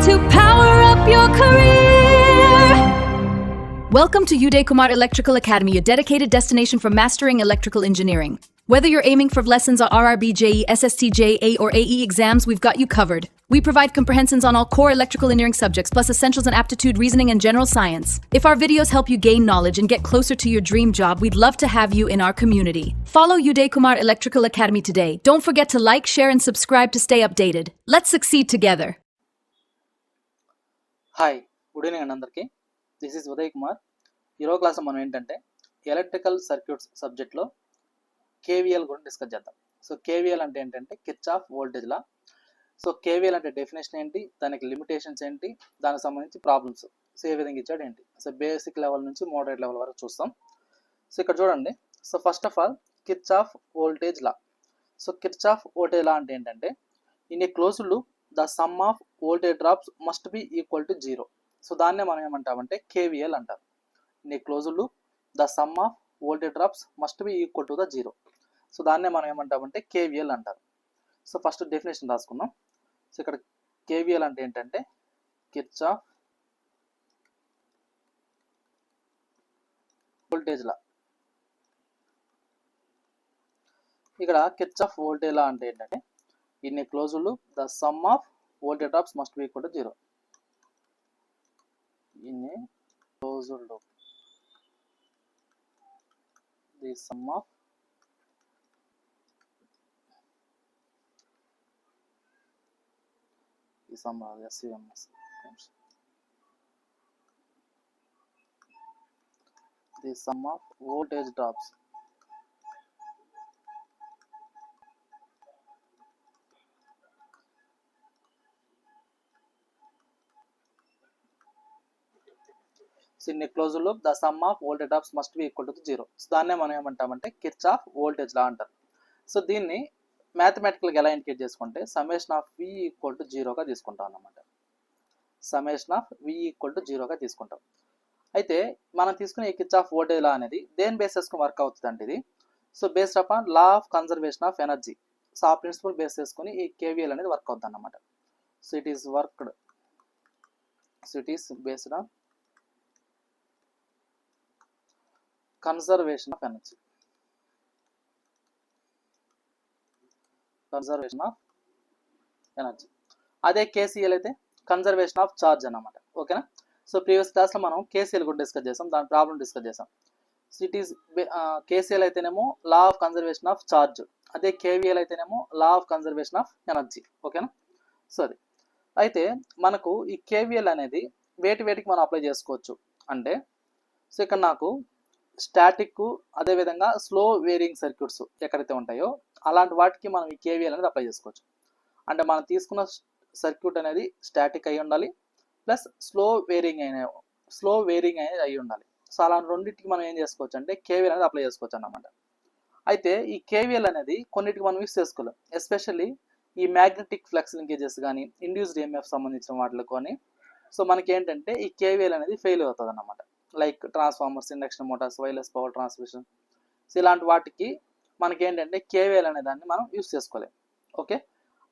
to power up your career. Welcome to Uday Kumar Electrical Academy, a dedicated destination for mastering electrical engineering. Whether you're aiming for lessons on RRB, JE, SST, JA, or AE exams, we've got you covered. We provide comprehensions on all core electrical engineering subjects, plus essentials in aptitude, reasoning, and general science. If our videos help you gain knowledge and get closer to your dream job, we'd love to have you in our community. Follow Uday Kumar Electrical Academy today. Don't forget to like, share, and subscribe to stay updated. Let's succeed together. Hi good evening అందరికీ. This is Uday Kumar. ఈరోజు class మనం ఏంటంటే electrical circuits సబ్జెక్ట్లో KVL గురించి discuss చేద్దాం. So KVL అంటే ఏంటంటే Kirchhoff voltage law. So KVL అంటే డెఫినేషన్ ఏంటి, దానికి లిమిటేషన్స్ ఏంటి, దానికి సంబంధించి ప్రాబ్లమ్స్ సో ఏ విధంగా ఇచ్చాడు ఏంటి, సో బేసిక్ లెవెల్ నుంచి మోడరేట్ లెవెల్ వరకు చూస్తాం. సో ఇక్కడ చూడండి. So first of all Kirchhoff voltage law. So Kirchhoff voltage లా అంటే ఏంటంటే in a closed loop the sum of voltage drops must be equal to 0. So దాన్నే మనం ఏమంటామంటే కేవీఎల్ అంటారు. In a closed loop the sum of voltage drops must be equal to the 0. So దాన్నే మనం ఏమంటామంటే KVL అంటారు. So first definition రాసుకుందాం. So ఇక్కడ కేవీఎల్ అంటే ఏంటంటే కిర్చాఫ్ వోల్టేజ్ లా. ఇక్కడ కిర్చాఫ్ వోల్టేజ్ లా అంటే ఏంటంటే in a closed loop the sum of voltage drops must be equal to 0. In a closed loop the sum of SUMS the sum of voltage drops so in a closed loop the sum of voltage drops must be equal to 0. So దాన్నే మనం ఏమంటామంటే Kirchhoff voltage లా అంటారు. So దీన్ని మ్యాథమెటికల్గా ఎలా indicate చేసుకుంటే summation of V equal to 0గా తీసుకుంటాం అన్నమాట. Summation of V equal to 0గా తీసుకుంటాం. అయితే మనం తీసుకునే ఈ కిర్చాఫ్ వోల్టేజ్ లా అనేది దేని బేసెస్కి వర్క్ అవుతుంది అంటే ఇది so based upon law of conservation of energy. So ఆ ప్రిన్సిపల్ బేస్ చేసుకుని ఈ కేవీఎల్ అనేది వర్క్ అవుతుంది అన్నమాట. So it is worked so it is based on conservation of energy. Conservation of energy. అదే కేసీఎల్ అయితే కన్జర్వేషన్ ఆఫ్ ఛార్జ్ అన్నమాట. ఓకేనా. సో ప్రీవియస్ క్లాస్లో మనం కేసీఎల్ కూడా డిస్కస్ చేసాం, దాని ప్రాబ్లం డిస్కస్ చేసాం. సో ఇట్ ఈస్ కేసీఎల్ అయితేనేమో law of conservation of charge, అదే కేవీఎల్ అయితేనేమో law of conservation of energy. ఓకేనా. సో అది అయితే మనకు ఈ కేవీఎల్ అనేది వేటికి మనం అప్లై చేసుకోవచ్చు అంటే సో ఇక్కడ నాకు స్టాటిక్ అదేవిధంగా స్లో వేరియింగ్ సర్క్యూట్స్ ఎక్కడైతే ఉంటాయో అలాంటి వాటికి మనం ఈ కేవీఎల్ అనేది అప్లై చేసుకోవచ్చు. అంటే మనం తీసుకున్న సర్క్యూట్ అనేది స్టాటిక్ అయి ఉండాలి, ప్లస్ స్లో వేరియింగ్ అనేది అయి ఉండాలి. సో అలాంటి రెండింటికి మనం ఏం చేసుకోవచ్చు అంటే కేవీఎల్ అనేది అప్లై చేసుకోవచ్చు అన్నమాట. అయితే ఈ కేవీఎల్ అనేది కొన్నిటికి మనం యూస్ చేసుకోలేం, ఎస్పెషల్లీ ఈ మ్యాగ్నెటిక్ ఫ్లక్స్ లింకేజెస్ కానీ ఇండ్యూస్డ్ ఈఎంఎఫ్ సంబంధించిన వాటిలో కానీ సో మనకి ఏంటంటే ఈ కేవీఎల్ అనేది ఫెయిల్ అవుతుంది అన్నమాట. Like transformers, induction Motors, wireless power transmission so ఇలాంటి వాటికి మనకి ఏంటంటే కేవీఎల్ అనే దాన్ని మనం యూస్ చేసుకోలేం. ఓకే.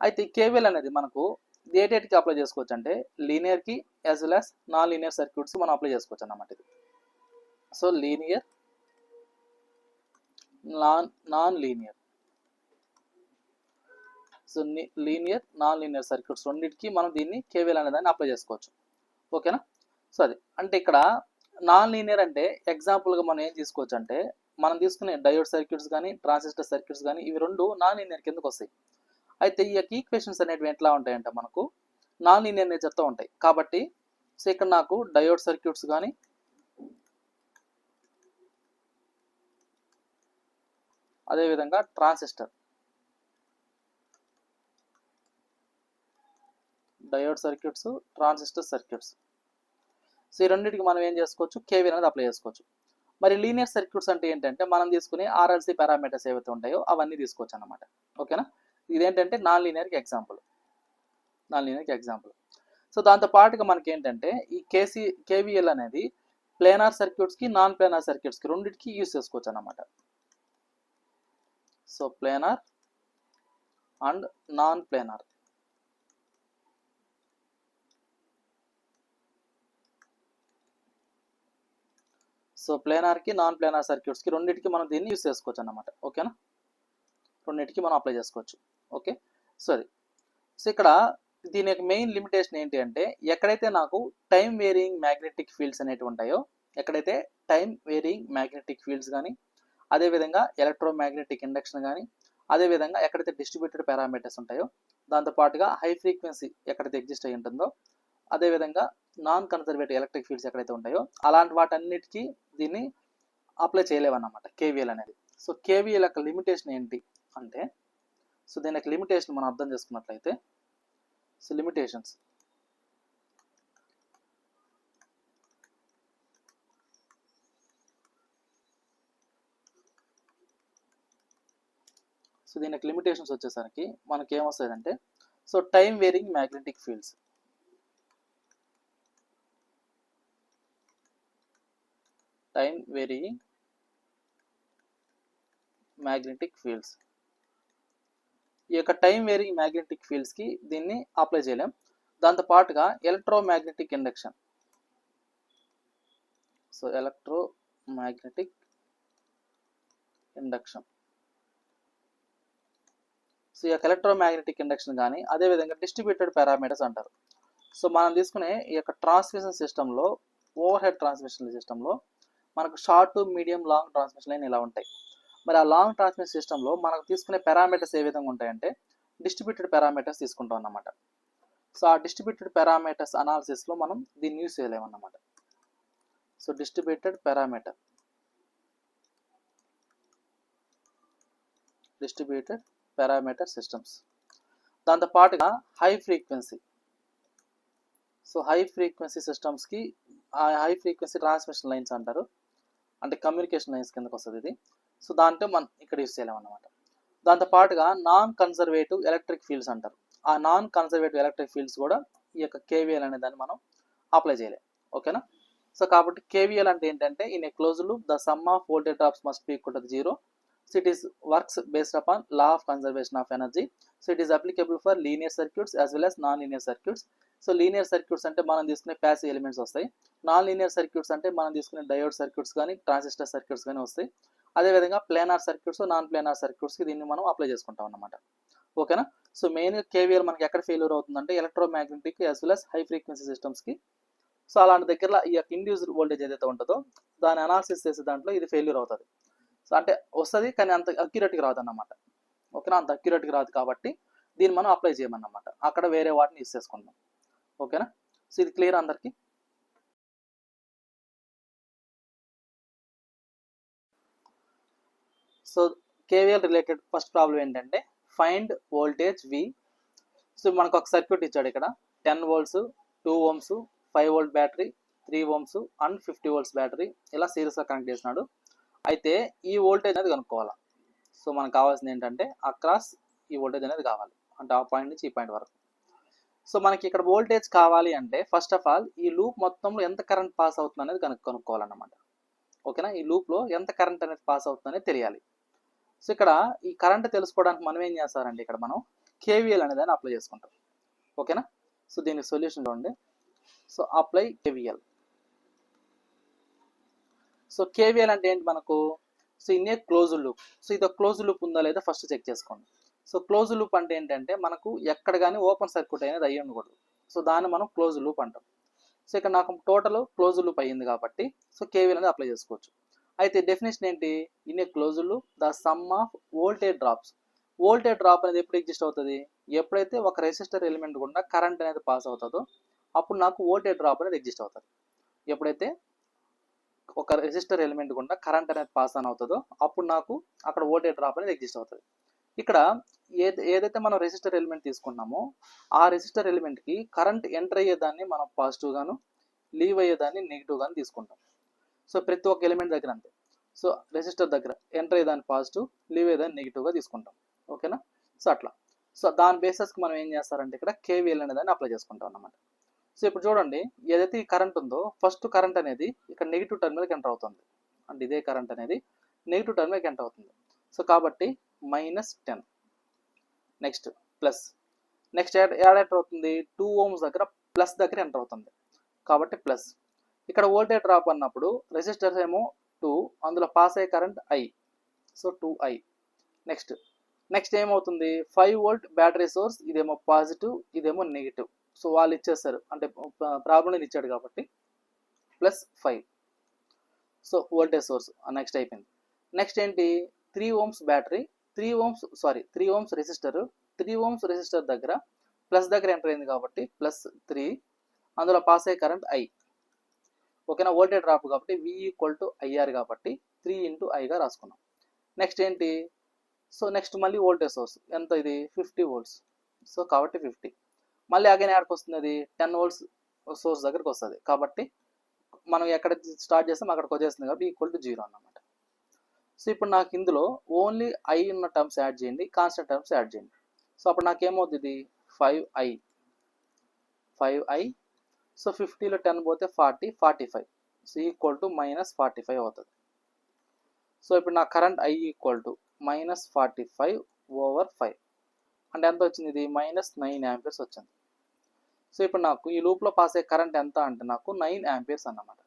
అయితే ఈ కేవీఎల్ అనేది మనకు ఏటేటికి అప్లై చేసుకోవచ్చు అంటే లీనియర్కి as well as non linear circuits మనం అప్లై చేసుకోవచ్చు అన్నమాట. ఇది so linear, non linear. So linear, non linear circuits రెండింటికి మనం దీన్ని కేవీఎల్ అనే దాన్ని అప్లై చేసుకోవచ్చు. ఓకేనా. సో అది అంటే ఇక్కడ నాన్ లీనియర్ అంటే ఎగ్జాంపుల్గా మనం ఏం తీసుకోవచ్చు అంటే మనం తీసుకునే డయోడ్ సర్క్యూట్స్ కానీ ట్రాన్సిస్టర్ సర్క్యూట్స్ కానీ ఇవి రెండు నాన్ లీనియర్ కిందకు వస్తాయి. అయితే ఈ యొక్క ఈక్వేషన్స్ అనేవి ఎట్లా ఉంటాయంటే మనకు నాన్ లీనియర్ నేచర్తో ఉంటాయి. కాబట్టి సో ఇక్కడ నాకు డయోడ్ సర్క్యూట్స్ కానీ అదేవిధంగా diode circuits, transistor circuits so ఈ రెండింటికి మనం ఏం చేసుకోవచ్చు కేవీఎల్ అనేది అప్లై చేసుకోవచ్చు. మరి లీనియర్ సర్క్యూట్స్ అంటే ఏంటంటే మనం తీసుకునే ఆర్ఎల్సీ పారామీటర్స్ ఏవైతే ఉంటాయో అవన్నీ తీసుకోవచ్చు అన్నమాట. ఓకేనా. ఇదేంటంటే నాన్ లీనియర్కి ఎగ్జాంపుల్. సో దాంతో పాటుగా మనకి ఏంటంటే ఈ కేవీఎల్ అనేది ప్లేనార్ సర్క్యూట్స్కి నాన్ ప్లేనార్ సర్క్యూట్స్కి రెండింటికి యూస్ చేసుకోవచ్చు అన్నమాట. So planar and non planar. So ప్లేనార్కి నాన్ ప్లేనార్ సర్క్యూట్స్కి రెండింటికి మనం దీన్ని యూస్ చేసుకోవచ్చు అన్నమాట. ఓకేనా, రెండింటికి మనం అప్లై చేసుకోవచ్చు. ఓకే, సో అది. సో ఇక్కడ దీని యొక్క మెయిన్ లిమిటేషన్ ఏంటి అంటే, ఎక్కడైతే నాకు టైం వేరియింగ్ మ్యాగ్నెటిక్ ఫీల్డ్స్ అనేవి ఉంటాయో, ఎక్కడైతే టైం వేరియింగ్ మ్యాగ్నెటిక్ ఫీల్డ్స్ కానీ, అదేవిధంగా ఎలక్ట్రోమాగ్నెటిక్ ఇండక్షన్ కానీ, అదేవిధంగా ఎక్కడైతే డిస్ట్రిబ్యూటెడ్ పారామీటర్స్ ఉంటాయో, దాంతోపాటుగా హై ఫ్రీక్వెన్సీ ఎక్కడైతే ఎగ్జిస్ట్ అయి ఉంటుందో, అదేవిధంగా నాన్ కన్జర్వేటివ్ ఎలక్ట్రిక్ ఫీల్డ్స్ ఎక్కడైతే ఉంటాయో, అలాంటి వాటన్నిటికీ దీన్ని అప్లై చేయలేవన్నమాట కేవీఎల్ అనేది. సో కేవీఎల్ యొక్క లిమిటేషన్ ఏంటి అంటే, సో దీని యొక్క లిమిటేషన్ మనం అర్థం చేసుకున్నట్లయితే, సో లిమిటేషన్స్ సో దీని యొక్క లిమిటేషన్స్ వచ్చేసరికి మనకి ఏమొస్తాయంటే, so time varying magnetic fields, time varying magnetic fields, ఈ యొక్క టైం వేరియింగ్ మ్యాగ్నెటిక్ ఫీల్డ్స్కి దీన్ని అప్లై చేయలేం. దాంతోపాటుగా electromagnetic induction, so electromagnetic induction, so ఈ యొక్క ఎలక్ట్రోమాగ్నెటిక్ ఇండక్షన్ కానీ, అదేవిధంగా డిస్ట్రిబ్యూటెడ్ పారామీటర్స్ అంటారు. సో మనం తీసుకునే ఈ యొక్క ట్రాన్స్మిషన్ సిస్టంలో, ఓవర్ హెడ్ ట్రాన్స్మిషన్ సిస్టంలో మనకు short, medium, long transmission line ఇలా ఉంటాయి. మరి ఆ లాంగ్ ట్రాన్స్మిషన్ సిస్టంలో మనకు తీసుకునే పారామీటర్స్ ఏ విధంగా ఉంటాయంటే, డిస్ట్రిబ్యూటెడ్ పారామీటర్స్ తీసుకుంటాం అన్నమాట. సో ఆ డిస్ట్రిబ్యూటెడ్ పారామీటర్స్ అనాలిసిస్లో మనం దీన్ని యూస్ చేయలేమన్నమాట. So distributed parameter systems. దాంతోపాటుగా high frequency, so high frequency సిస్టమ్స్కి హై ఫ్రీక్వెన్సీ ట్రాన్స్మిషన్ లైన్స్ అంటారు, అంటే కమ్యూనికేషన్ లైన్స్ కిందకు వస్తుంది ఇది. సో దాంట్లో మనం ఇక్కడ యూస్ చేయలేమన్నమాట. దాంతోపాటుగా నాన్ కన్జర్వేటివ్ ఎలక్ట్రిక్ ఫీల్డ్స్ అంటారు. ఆ నాన్ కన్జర్వేటివ్ ఎలక్ట్రిక్ ఫీల్డ్స్ కూడా ఈ యొక్క కేవీఎల్ అనే దాన్ని మనం అప్లై చేయలేం. ఓకేనా, సో కాబట్టి కేవీఎల్ అంటే ఏంటంటే, in a close loop the sum of voltage drops must be equal to 0. So it is works based upon law of conservation of energy. So it is applicable for linear circuits as well as non-linear circuits. So linear circuits అంటే మనం తీసుకునే passive elements వస్తాయి. Non linear circuits అంటే మనం తీసుకునే diode circuits కానీ, transistor circuits కానీ వస్తాయి. అదేవిధంగా ప్లేనార్ సర్క్యూట్స్, నాన్ ప్లేనార్ సర్క్యూట్స్కి దీన్ని మనం అప్లై చేసుకుంటాం అన్నమాట. ఓకేనా, సో మెయిన్గా కేవీఎల్ మనకి ఎక్కడ ఫెయిల్యూర్ అవుతుందంటే, electromagnetic as well as high frequency సిస్టమ్స్కి. సో అలాంటి దగ్గర ఈ యొక్క ఇండ్యూస్డ్ వోల్టేజ్ ఏదైతే ఉంటుందో దాన్ని అనాలిసిస్ చేసే దాంట్లో ఇది ఫెయిల్యూర్ అవుతుంది. సో అంటే వస్తుంది కానీ అంత అక్యురేట్గా రాదు అన్నమాట. ఓకేనా, అంత అక్యురేట్గా రాదు కాబట్టి దీన్ని మనం అప్లై చేయమన్నమాట. అక్కడ వేరే వాటిని యూస్ చేసుకుంటాం. ఓకేనా, సో ఇది క్లియర్ అందరికీ. So KVL related first problem ఏంటంటే, ఫైండ్ వోల్టేజ్ వి. సో మనకు ఒక సర్క్యూట్ ఇచ్చాడు ఇక్కడ, 10 volts, 2 ohms, 5 volt battery, 3 ohms and 50 volts battery ఇలా సిరీస్గా కనెక్ట్ చేసినాడు. అయితే ఈ వోల్టేజ్ అనేది కనుక్కోవాలి. సో మనకు కావాల్సింది ఏంటంటే, అక్రాస్ ఈ వోల్టేజ్ అనేది కావాలి, అంటే ఆ పాయింట్ నుంచి ఈ పాయింట్ వరకు. సో మనకి ఇక్కడ వోల్టేజ్ కావాలి అంటే, ఫస్ట్ ఆఫ్ ఆల్ ఈ లూప్ మొత్తంలో ఎంత కరెంట్ పాస్ అవుతుంది అనేది కనుక్కోవాలన్నమాట. ఓకేనా, ఈ లూప్లో ఎంత కరెంట్ అనేది పాస్ అవుతుంది అనేది తెలియాలి. సో ఇక్కడ ఈ కరెంట్ తెలుసుకోవడానికి మనం ఏం చేస్తారంటే, ఇక్కడ మనం కేవీఎల్ అనేది అప్లై చేసుకుంటాం. ఓకేనా, సో దీనికి సొల్యూషన్ చూడండి. So apply KVL. So KVL అంటే ఏంటి మనకు, so in a close loop. So ఇది క్లోజ్ లూప్ ఉందా లేదా ఫస్ట్ చెక్ చేసుకోండి. సో క్లోజ్ లూప్ అంటే ఏంటంటే, మనకు ఎక్కడ కానీ ఓపెన్ సర్క్యూట్ అనేది అయ్యి ఉండకూడదు. సో దాన్ని మనం క్లోజ్ లూప్ అంటాం. సో ఇక్కడ నాకు టోటల్ క్లోజ్ లూప్ అయ్యింది కాబట్టి సో కేవీఎల్ అనేది అప్లై చేసుకోవచ్చు. అయితే డెఫినేషన్ ఏంటి, in a close loop the sum of voltage drops. Voltage drop అనేది ఎప్పుడు ఎగ్జిస్ట్ అవుతుంది, ఎప్పుడైతే ఒక రెసిస్టర్ ఎలిమెంట్ గుండా కరెంట్ అనేది పాస్ అవుతుందో అప్పుడు నాకు వోల్టేజ్ డ్రాప్ అనేది ఎగ్జిస్ట్ అవుతుంది. ఎప్పుడైతే ఒక రెసిస్టర్ ఎలిమెంట్ గుండా కరెంట్ అనేది పాస్ ఆన్ అవుతుందో అప్పుడు నాకు అక్కడ వోల్టేజ్ డ్రాప్ అనేది ఎగ్జిస్ట్ అవుతుంది. ఇక్కడ ఏదైతే మనం రెసిస్టర్ ఎలిమెంట్ తీసుకున్నామో ఆ రెసిస్టర్ ఎలిమెంట్కి కరెంట్ ఎంటర్ అయ్యేదాన్ని మనం పాజిటివ్ గాను, లీవ్ అయ్యేదాన్ని నెగిటివ్ గాను తీసుకుంటాం. సో ప్రతి ఒక్క ఎలిమెంట్ దగ్గర అంతే. సో రెసిస్టర్ దగ్గర ఎంటర్ అయ్యేదాన్ని పాజిటివ్, లీవ్ అయ్యేదాన్ని నెగిటివ్గా తీసుకుంటాం. ఓకేనా, సో అట్లా. సో దాని బేసిస్కి మనం ఏం చేస్తారంటే, ఇక్కడ కేవీఎల్ అనేదాన్ని అప్లై చేసుకుంటాం అన్నమాట. సో ఇప్పుడు చూడండి, ఏదైతే ఈ కరెంట్ ఉందో ఫస్ట్ కరెంట్ అనేది ఇక్కడ నెగిటివ్ టర్మినల్కి ఎంటర్ అవుతుంది, అంటే ఇదే కరెంట్ అనేది నెగిటివ్ టర్మినల్కి ఎంటర్ అవుతుంది. సో కాబట్టి -10, నెక్స్ట్ ప్లస్, నెక్స్ట్ ఎంటర్ అవుతుంది 2 ohms దగ్గర ప్లస్ దగ్గర ఎంటర్ అవుతుంది కాబట్టి ప్లస్. ఇక్కడ వోల్టేజ్ డ్రాప్ అన్నప్పుడు రెసిస్టర్స్ ఏమో 2, అందులో పాస్ అయ్యే current I, so 2I. Next ఏమవుతుంది, 5 వోల్ట్ బ్యాటరీ సోర్స్, ఇదేమో పాజిటివ్, ఇదేమో నెగిటివ్. సో వాళ్ళు ఇచ్చేస్తారు, అంటే ప్రాబ్లం ఇచ్చాడు కాబట్టి +5. సో వోల్టేజ్ సోర్స్ నెక్స్ట్ అయిపోయింది. నెక్స్ట్ ఏంటి, 3 ohms battery, 3 ohms resistor, 3 ohms resistor దగ్గర ప్లస్ దగ్గర ఎంటర్ అయింది కాబట్టి +3, అందులో పాస్ అయ్యే కరెంట్ I. ఓకేనా, వోల్టేజ్ డ్రాప్ కాబట్టి V = IR కాబట్టి 3 × I గా రాసుకున్నాం. నెక్స్ట్ ఏంటి, సో నెక్స్ట్ మళ్ళీ వోల్టేజ్ సోర్స్ ఎంత, ఇది 50 volts. సో కాబట్టి 50, మళ్ళీ అగైన్ ఎక్కడికి వస్తుంది, అది 10 volts సోర్స్ దగ్గరికి వస్తుంది కాబట్టి మనం ఎక్కడ స్టార్ట్ చేస్తాం అక్కడికి వచ్చేస్తుంది కాబట్టి =0 అన్నమాట. సో ఇప్పుడు నాకు ఇందులో ఓన్లీ I ఉన్న టర్మ్స్ యాడ్ చేయండి, కాన్స్టెంట్ టర్మ్స్ యాడ్ చేయండి. సో అప్పుడు నాకు ఏమవుతుంది, 5I. సో 50లో 10 పోతే 40, 45, సో -45 అవుతుంది. సో ఇప్పుడు నా కరెంట్ I -45/5, అంటే ఎంత వచ్చింది, ఇది -9 amperes వచ్చింది. సో ఇప్పుడు నాకు ఈ లూప్లో పాస్ అయ్యే కరెంట్ ఎంత అంటే నాకు 9 amperes అన్నమాట.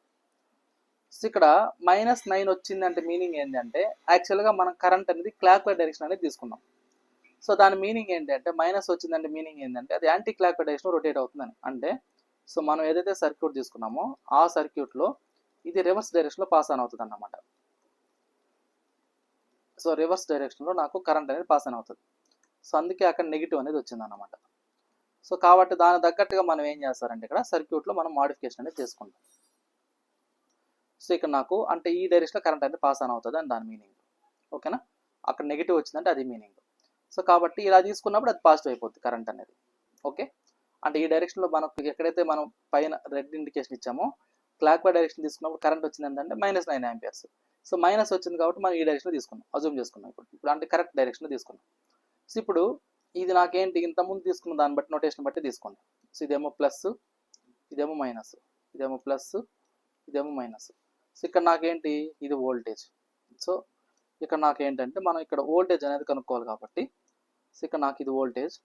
సో ఇక్కడ -9 వచ్చింది అంటే మీనింగ్ ఏంటంటే యాక్చువల్గా మనం కరెంట్ అనేది క్లాక్ వైజ్ డైరెక్షన్ అనేది తీసుకున్నాం. సో దాని మీనింగ్ ఏంటంటే మైనస్ వచ్చిందంటే మీనింగ్ ఏంటంటే అది anti clock wise direction rotate అవుతుందని. అంటే సో మనం ఏదైతే సర్క్యూట్ తీసుకున్నామో ఆ సర్క్యూట్లో ఇది రివర్స్ డైరెక్షన్లో పాస్ ఆన్ అవుతుంది అన్నమాట. సో రివర్స్ డైరెక్షన్లో నాకు కరెంట్ అనేది పాస్ ఆన్ అవుతుంది. సో అందుకే అక్కడ నెగిటివ్ అనేది వచ్చింది అన్నమాట. సో కాబట్టి దాని తగ్గట్టుగా మనం ఏం చేస్తారంటే ఇక్కడ సర్క్యూట్లో మనం మాడిఫికేషన్ అనేది చేసుకుంటాం. సో ఇక్కడ నాకు అంటే ఈ డైరెక్షన్లో కరెంట్ అనేది పాస్ ఆన్ అవుతుంది అని దాని మీనింగ్. ఓకేనా, అక్కడ నెగిటివ్ వచ్చిందంటే అది మీనింగ్. సో కాబట్టి ఇలా తీసుకున్నప్పుడు అది పాజిటివ్ అయిపోద్ది కరెంట్ అనేది. ఓకే, అంటే ఈ డైరెక్షన్లో మనకు ఎక్కడైతే మనం పైన రెడ్ ఇండికేషన్ ఇచ్చామో క్లాక్ వైజ్ డైరెక్షన్ తీసుకున్నప్పుడు కరెంట్ వచ్చింది ఏంటంటే -9 amperes. సో మైనస్ వచ్చింది కాబట్టి మనం ఈ డైరెక్షన్లో తీసుకున్నాం, అజ్యూమ్ చేసుకున్నాం. ఇప్పుడు అంటే కరెక్ట్ డైరెక్షన్లో తీసుకున్నాం. సో ఇప్పుడు ఇది నాకేంటి, ఇంతకుముందు తీసుకున్న దాన్ని బట్టి నోటేషన్ బట్టి తీసుకోండి. సో ఇదేమో ప్లస్, ఇదేమో మైనస్, ఇదేమో ప్లస్, ఇదేమో మైనస్. సో ఇక్కడ నాకేంటి, ఇది వోల్టేజ్. సో ఇక్కడ నాకేంటంటే మనం ఇక్కడ వోల్టేజ్ అనేది కనుక్కోవాలి కాబట్టి సో ఇక్కడ నాకు ఇది వోల్టేజ్,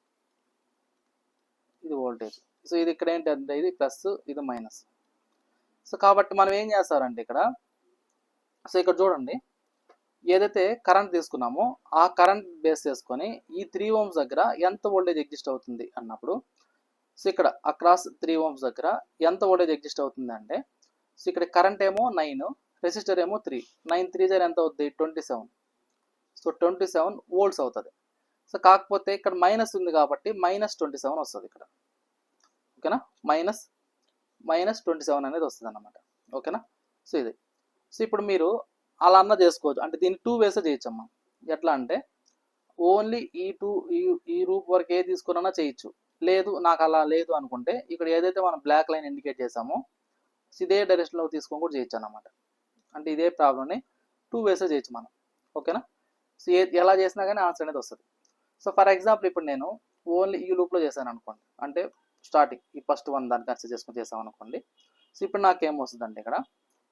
ఇది వోల్టేజ్. సో ఇది ఇక్కడ ఏంటంటే ఇది ప్లస్, ఇది మైనస్. సో కాబట్టి మనం ఏం చేస్తారంటే ఇక్కడ సో ఇక్కడ చూడండి, ఏదైతే కరెంట్ తీసుకున్నామో ఆ కరెంట్ బేస్ చేసుకొని ఈ 3 ohms దగ్గర ఎంత వోల్టేజ్ ఎగ్జిస్ట్ అవుతుంది అన్నప్పుడు సో ఇక్కడ అక్రాస్ 3 ohms దగ్గర ఎంత వోల్టేజ్ ఎగ్జిస్ట్ అవుతుంది అంటే సో ఇక్కడ కరెంట్ ఏమో 9, రెసిస్టర్ ఏమో 3, 9 3 ఎంత అవుతుంది, 27. సో 27 volts అవుతుంది. సో కాకపోతే ఇక్కడ మైనస్ ఉంది కాబట్టి -27 వస్తుంది ఇక్కడ. ఓకేనా, -27 అనేది వస్తుంది అన్నమాట. ఓకేనా, సో ఇది. సో ఇప్పుడు మీరు అలా అన్న చేసుకోవచ్చు, అంటే దీన్ని 2 ways చేయొచ్చమ్మా. ఎట్లా అంటే ఓన్లీ ఈ రూప్ వరకు ఏ తీసుకున్నా చేయొచ్చు, లేదు నాకు అలా లేదు అనుకుంటే ఇక్కడ ఏదైతే మనం బ్లాక్ లైన్ ఇండికేట్ చేసామో ఇదే డైరెక్షన్లో తీసుకొని కూడా చేయొచ్చు అన్నమాట. అంటే ఇదే ప్రాబ్లమ్ని 2 ways చేయొచ్చు మనం. ఓకేనా, సో ఎలా చేసినా కానీ ఆన్సర్ అనేది వస్తుంది. సో ఫర్ ఎగ్జాంపుల్ ఇప్పుడు నేను ఓన్లీ ఈ లూప్లో చేశాను అనుకోండి, అంటే స్టార్టింగ్ ఈ ఫస్ట్ వన్ దాన్ని కన్సిడర్ చేసుకుని చేసాం అనుకోండి. సో ఇప్పుడు నాకేం వస్తుంది అంటే ఇక్కడ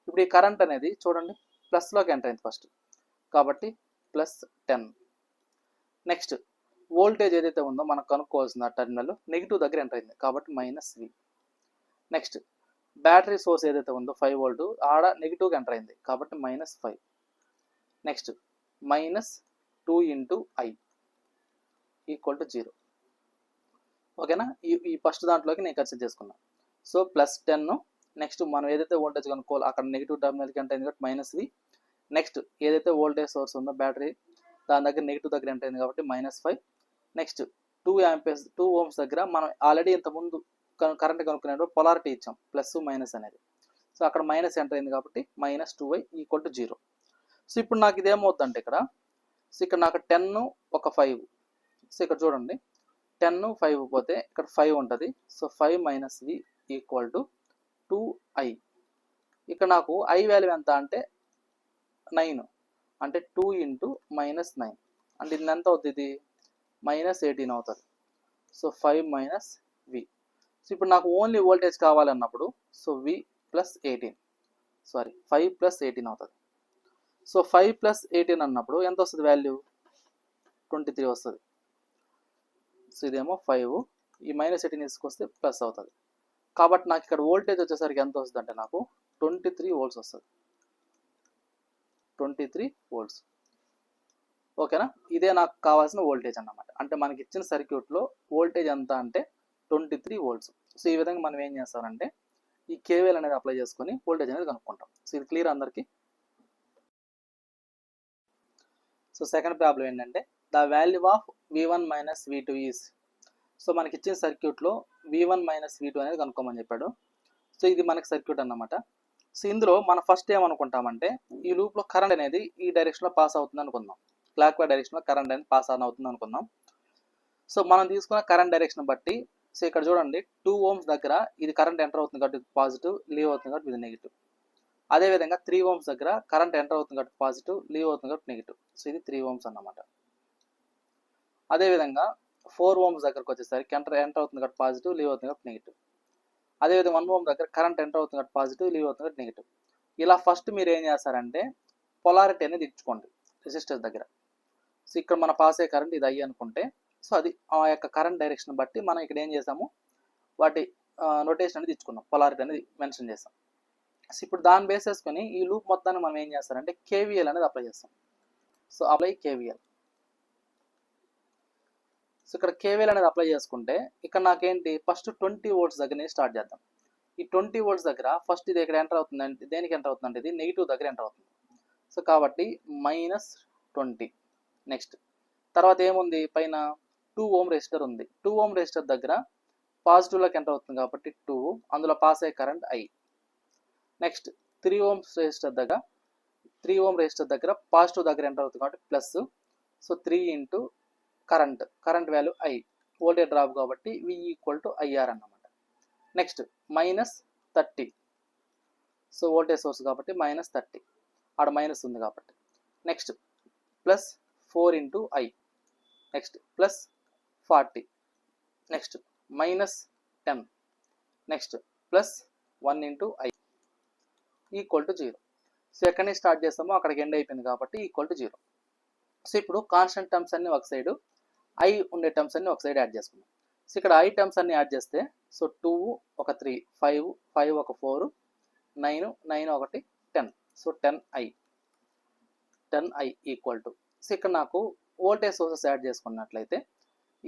ఇప్పుడు ఈ కరెంట్ అనేది చూడండి ప్లస్లోకి ఎంటర్ అయింది ఫస్ట్ కాబట్టి +10. నెక్స్ట్ వోల్టేజ్ ఏదైతే ఉందో మనం కనుక్కోవాల్సిన టర్మినల్ నెగిటివ్ దగ్గర ఎంటర్ అయింది కాబట్టి -V. నెక్స్ట్ బ్యాటరీ సోర్స్ ఏదైతే ఉందో 5 volt ఆడ నెగిటివ్గా ఎంటర్ అయింది కాబట్టి -5. Next -2 × I = 0. ఓకేనా, ఈ ఫస్ట్ దాంట్లోకి నేను కన్సిడర్ చేసుకున్నాను. సో +10, నెక్స్ట్ మనం ఏదైతే వోల్టేజ్ కనుక్కోవాలి అక్కడ నెగిటివ్ టర్మినల్కి ఎంటర్ అయింది కాబట్టి -V. నెక్స్ట్ ఏదైతే వోల్టేజ్ సోర్స్ ఉందో బ్యాటరీ దాని దగ్గర నెగిటివ్ దగ్గర ఎంటర్ అయింది కాబట్టి -5. నెక్స్ట్ 2 amperes 2 ohms దగ్గర మనం ఆల్రెడీ ఇంతకుముందు కరెంట్ కనుక్కునేటప్పుడు పొలారిటీ ఇచ్చాం +, అనేది. సో అక్కడ మైనస్ ఎంటర్ అయింది కాబట్టి -2I = 0. సో ఇప్పుడు నాకు ఇదేమవుతుందంటే ఇక్కడ సో ఇక్కడ నాకు 10 ఒక 5. సో ఇక్కడ చూడండి 10 5 పోతే ఇక్కడ 5 ఉంటుంది. So 5 - V = 2I. ఇక్కడ నాకు I వాల్యూ ఎంత అంటే 9, అంటే 2 × -9 అంటే ఇది ఎంత అవుతుంది, ఇది -18 అవుతుంది. So 5 - V. సో ఇప్పుడు నాకు ఓన్లీ వోల్టేజ్ కావాలన్నప్పుడు సో V + 18 సారీ 5 + 18 అవుతుంది. సో 5 + 18 అన్నప్పుడు ఎంత వస్తుంది వాల్యూ, 23 వస్తుంది. సో ఇదేమో 5, ఈ -18 తీసుకొస్తే ప్లస్ అవుతుంది. కాబట్టి నాకు ఇక్కడ వోల్టేజ్ వచ్చేసరికి ఎంత వస్తుంది అంటే నాకు 23 volts వస్తుంది. 23 volts. ఓకేనా, ఇదే నాకు కావాల్సిన వోల్టేజ్ అన్నమాట. అంటే మనకి ఇచ్చిన సర్క్యూట్లో వోల్టేజ్ ఎంత అంటే 23 volts. సో ఈ విధంగా మనం ఏం చేస్తామంటే ఈ కేవీఎల్ అనేది అప్లై చేసుకొని వోల్టేజ్ అనేది కనుక్కుంటాం. సో ఇది క్లియర్ అందరికీ. సో సెకండ్ ప్రాబ్లం ఏంటంటే the value of V1 minus V2 is. So మనకి ఇచ్చిన సర్క్యూట్లో V1 మైనస్ V2 అనేది కనుక్కోమని చెప్పాడు. సో ఇది మనకి సర్క్యూట్ అన్నమాట. సో ఇందులో మనం ఫస్ట్ ఏమనుకుంటామంటే ఈ లూప్లో కరెంట్ అనేది ఈ డైరెక్షన్లో పాస్ అవుతుంది అనుకుందాం. క్లాక్ వైజ్ డైరెక్షన్లో కరెంట్ అనేది పాస్ ఆన్ అవుతుంది అనుకుందాం. సో మనం తీసుకున్న కరెంట్ డైరెక్షన్ బట్టి సో ఇక్కడ చూడండి 2 ohms దగ్గర ఇది కరెంట్ ఎంటర్ అవుతుంది కాబట్టి పాజిటివ్, లీవ్ అవుతుంది కాబట్టి ఇది నెగిటివ్. అదేవిధంగా 3 ohms దగ్గర కరెంట్ ఎంటర్ అవుతుంది కాబట్టి పాజిటివ్, లీవ్ అవుతుంది కాబట్టి నెగిటివ్. సో ఇది 3 ohms అన్నమాట. అదేవిధంగా 4 ohms దగ్గరకు వచ్చేసరికి ఎంటర్ అవుతుంది కాబట్టి పాజిటివ్, లీవ్ అవుతుంది కాబట్టి నెగిటివ్. అదేవిధంగా 1 ohm దగ్గర కరెంట్ ఎంటర్ అవుతుంది కాబట్టి పాజిటివ్, లీవ్ అవుతుంది కాబట్టి నెగిటివ్. ఇలా ఫస్ట్ మీరు ఏం చేస్తారంటే పొలారిటీ అనేది ఇచ్చుకోండి రెసిస్టర్ దగ్గర. సో ఇక్కడ మన పాస్ అయ్యే కరెంట్ ఇది I అనుకుంటే సో అది ఆ యొక్క కరెంట్ డైరెక్షన్ బట్టి మనం ఇక్కడ ఏం చేసాము వాటి నోటేషన్ అనేది ఇచ్చుకున్నాం, పొలారిటీ అనేది మెన్షన్ చేస్తాం. సో ఇప్పుడు దాన్ని బేస్ చేసుకొని ఈ లూప్ మొత్తాన్ని మనం ఏం చేస్తారంటే కేవీఎల్ అనేది అప్లై చేస్తాం. So apply KVL. సో ఇక్కడ కేవీఎల్ అనేది అప్లై చేసుకుంటే ఇక్కడ నాకేంటి ఫస్ట్ 20 volts దగ్గర నుంచి స్టార్ట్ చేద్దాం. ఈ 20 volts దగ్గర ఫస్ట్ ఇది ఇక్కడ ఎంటర్ అవుతుందంటే దేనికి ఎంటర్ అవుతుందంటే ఇది నెగిటివ్ దగ్గర ఎంటర్ అవుతుంది. సో కాబట్టి -20. నెక్స్ట్ తర్వాత ఏముంది పైన 2 ohm రెసిస్టర్ ఉంది. 2 ohm రెసిస్టర్ దగ్గర పాజిటివ్లోకి ఎంటర్ అవుతుంది కాబట్టి 2, అందులో పాస్ అయ్యే current I. Next 3 ohm resistor దగ్గర పాజిటివ్ దగ్గర ఎంటర్ అవుతుంది కాబట్టి plus. So 3 into current value I, voltage drop కాబట్టి V = IR అన్నమాట. నెక్స్ట్ -30. సో వోల్టేజ్ సోర్స్ కాబట్టి -30, ఆడ మైనస్ ఉంది కాబట్టి. Next plus 4 into I. Next plus 40. Next -10. Next plus 1 into I =0. So ఎక్కడి నుంచి స్టార్ట్ చేస్తామో అక్కడికి ఎండ్ అయిపోయింది కాబట్టి =0. సో ఇప్పుడు కాన్స్టెంట్ టర్మ్స్ అన్ని ఒక సైడ్, I ఉండే టర్మ్స్ అన్ని ఒక సైడ్ యాడ్ చేసుకున్నాం. సో ఇక్కడ I టర్మ్స్ అన్ని యాడ్ చేస్తే సో 2 ఒక 3, 5 ఒక 4, 9 ఒకటి 10. సో 10I = సో ఇక్కడ నాకు వోల్టేజ్ సోర్సెస్ యాడ్ చేసుకున్నట్లయితే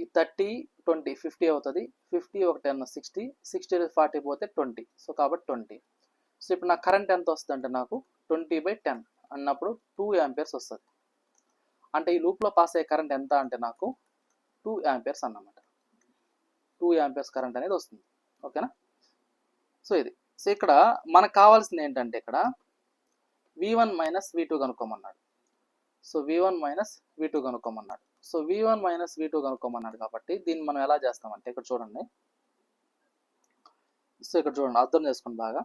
ఈ 30, 20, 50 అవుతుంది. 50 ఒక 10, 60, 60 40 పోతే 20. సో కాబట్టి 20. సో ఇప్పుడు నాకు కరెంట్ ఎంత వస్తుంది అంటే నాకు 20/10 అన్నప్పుడు 2 amperes వస్తుంది. అంటే ఈ లూప్లో పాస్ అయ్యే కరెంట్ ఎంత అంటే నాకు 2 amperes అన్నమాట. 2 amperes కరెంట్ అనేది వస్తుంది. ఓకేనా. సో ఇది. సో ఇక్కడ మనకు కావాల్సింది ఏంటంటే ఇక్కడ V1 మైనస్ V2 కనుక్కోమన్నాడు. సో V1 మైనస్ V2 కనుక్కోమన్నాడు. సో V1 మైనస్ V2 కనుక్కోమన్నాడు కాబట్టి దీన్ని మనం ఎలా చేస్తామంటే ఇక్కడ చూడండి. సో ఇక్కడ చూడండి, అర్థం చేసుకోండి బాగా.